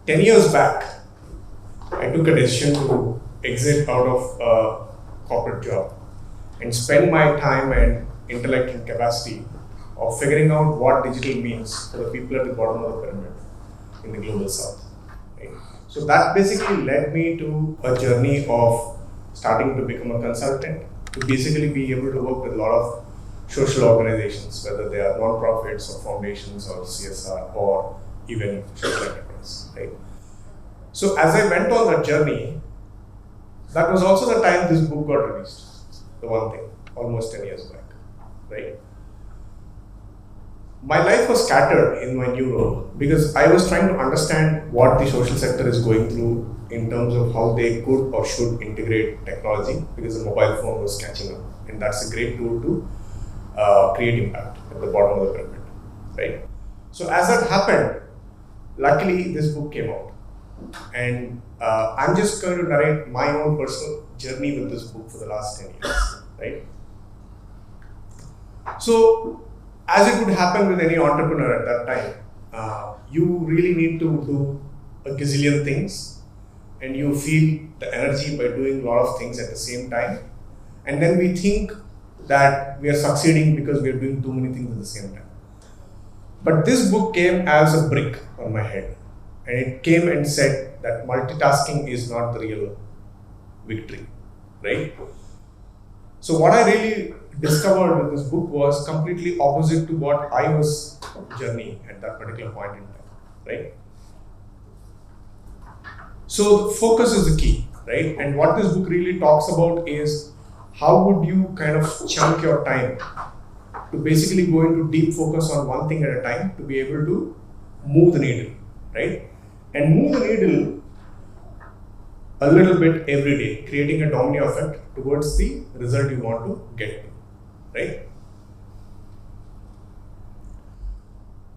10 years back, I took a decision to exit out of a corporate job and spend my time and intellect and capacity of figuring out what digital means for the people at the bottom of the pyramid in the global south. Right? So that basically led me to a journey of starting to become a consultant, to basically be able to work with a lot of social organizations, whether they are non-profits or foundations or CSR or even social enterprise. Right? So as I went on that journey, that was also the time this book got released, the one thing, almost 10 years back, right? My life was scattered in my new role because I was trying to understand what the social sector is going through in terms of how they could or should integrate technology, because the mobile phone was catching up, and that's a great tool to create impact at the bottom of the pyramid, right? So as that happened, luckily this book came out. And I'm just going to narrate my own personal journey with this book for the last 10 years, right? So, as it would happen with any entrepreneur at that time, you really need to do a gazillion things, and you feel the energy by doing a lot of things at the same time. And then we think that we are succeeding because we are doing too many things at the same time. But this book came as a brick on my head. And it came and said that multitasking is not the real victory, right? So what I really discovered with this book was completely opposite to what I was journeying at that particular point in time, right? So the focus is the key, right? And what this book really talks about is how would you kind of chunk your time to basically go into deep focus on one thing at a time to be able to move the needle, right? And move the needle a little bit every day, creating a domino effect towards the result you want to get to, right?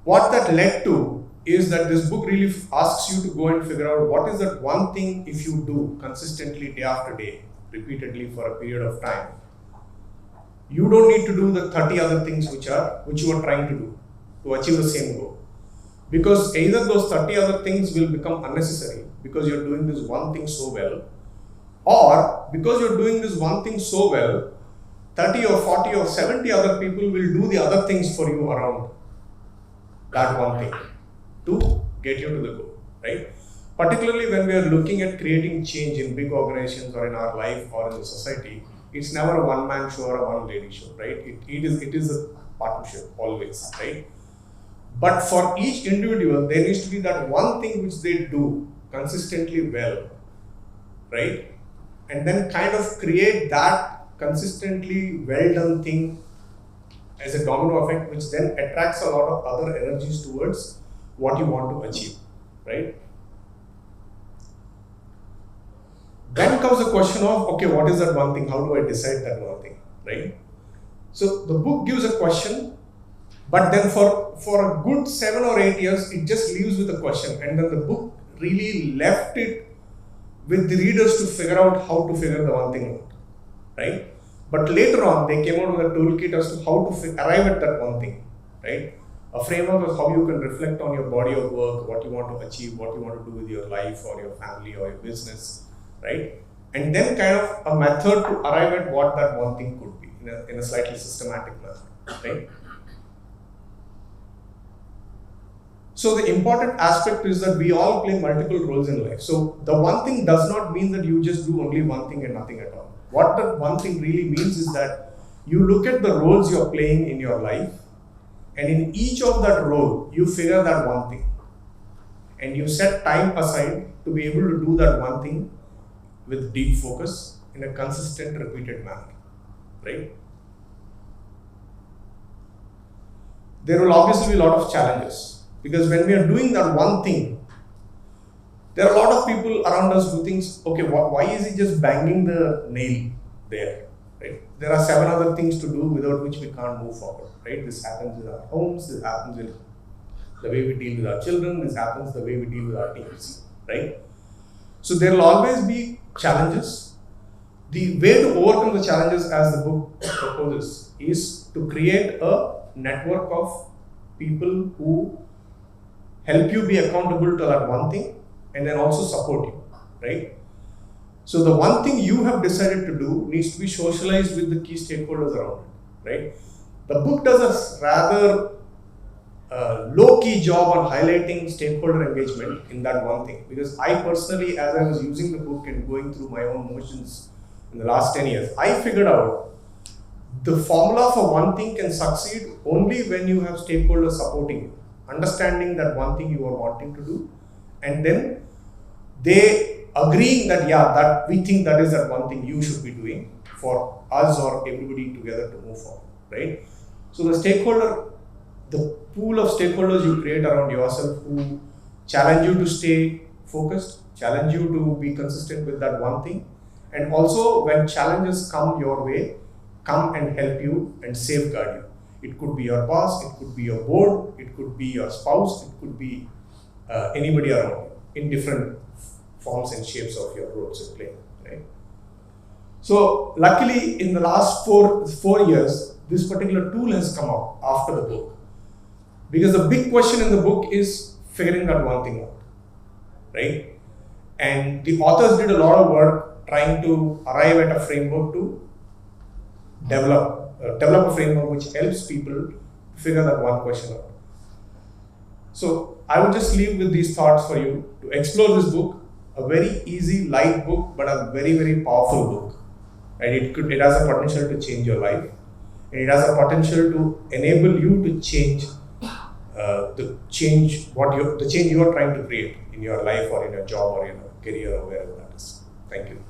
What that led to is that this book really asks you to go and figure out what is that one thing if you do consistently day after day, repeatedly for a period of time, you don't need to do the 30 other things which you are trying to do to achieve the same goal. Because either those 30 other things will become unnecessary because you're doing this one thing so well, or because you're doing this one thing so well, 30 or 40 or 70 other people will do the other things for you around that one thing to get you to the goal, right? Particularly when we are looking at creating change in big organizations or in our life or in the society, it's never a one-man show or a one-lady show, right? It is a partnership always, right? But for each individual, there needs to be that one thing which they do consistently well, right? And then kind of create that consistently well done thing as a domino effect, which then attracts a lot of other energies towards what you want to achieve, right? Then comes the question of, okay, what is that one thing? How do I decide that one thing, right? So the book gives a question, but then for a good 7 or 8 years, it just leaves with a question. And then the book really left it with the readers to figure out how to figure the one thing out, right? But later on, they came out with a toolkit as to how to arrive at that one thing, right? A framework of how you can reflect on your body of work, what you want to achieve, what you want to do with your life or your family or your business, right? And then kind of a method to arrive at what that one thing could be in a slightly systematic method, right? So the important aspect is that we all play multiple roles in life. So the one thing does not mean that you just do only one thing and nothing at all. What that one thing really means is that you look at the roles you're playing in your life, and in each of that role, you figure that one thing. And you set time aside to be able to do that one thing with deep focus in a consistent, repeated manner, right? There will obviously be a lot of challenges. Because when we are doing that one thing, there are a lot of people around us who thinks, okay, why is he just banging the nail there, right? There are 7 other things to do without which we can't move forward, right? This happens in our homes, this happens in the way we deal with our children, this happens the way we deal with our teams, right? So there will always be challenges. The way to overcome the challenges, as the book proposes, is to create a network of people who help you be accountable to that one thing, and then also support you, right? So the one thing you have decided to do needs to be socialized with the key stakeholders around it, right? The book does a rather low-key job on highlighting stakeholder engagement in that one thing, because I personally, as I was using the book and going through my own motions in the last 10 years, I figured out the formula for one thing can succeed only when you have stakeholders supporting you, understanding that one thing you are wanting to do, and then they agreeing that, yeah, that we think that is that one thing you should be doing for us or everybody together to move forward, right? So the pool of stakeholders you create around yourself who challenge you to stay focused, challenge you to be consistent with that one thing, and also when challenges come your way, come and help you and safeguard you. It could be your boss, it could be your board, it could be your spouse, it could be anybody around you in different forms and shapes of your roles in play, right? So luckily in the last four years, this particular tool has come up after the book, because the big question in the book is figuring that one thing out, right? And the authors did a lot of work trying to arrive at a framework to develop a framework which helps people figure that one question out. So I would just leave with these thoughts for you to explore this book. A very easy, light book, but a very, very powerful book. And it has a potential to change your life. And it has a potential to enable you to change the change you are trying to create in your life or in your job or in your career or wherever that is. Thank you.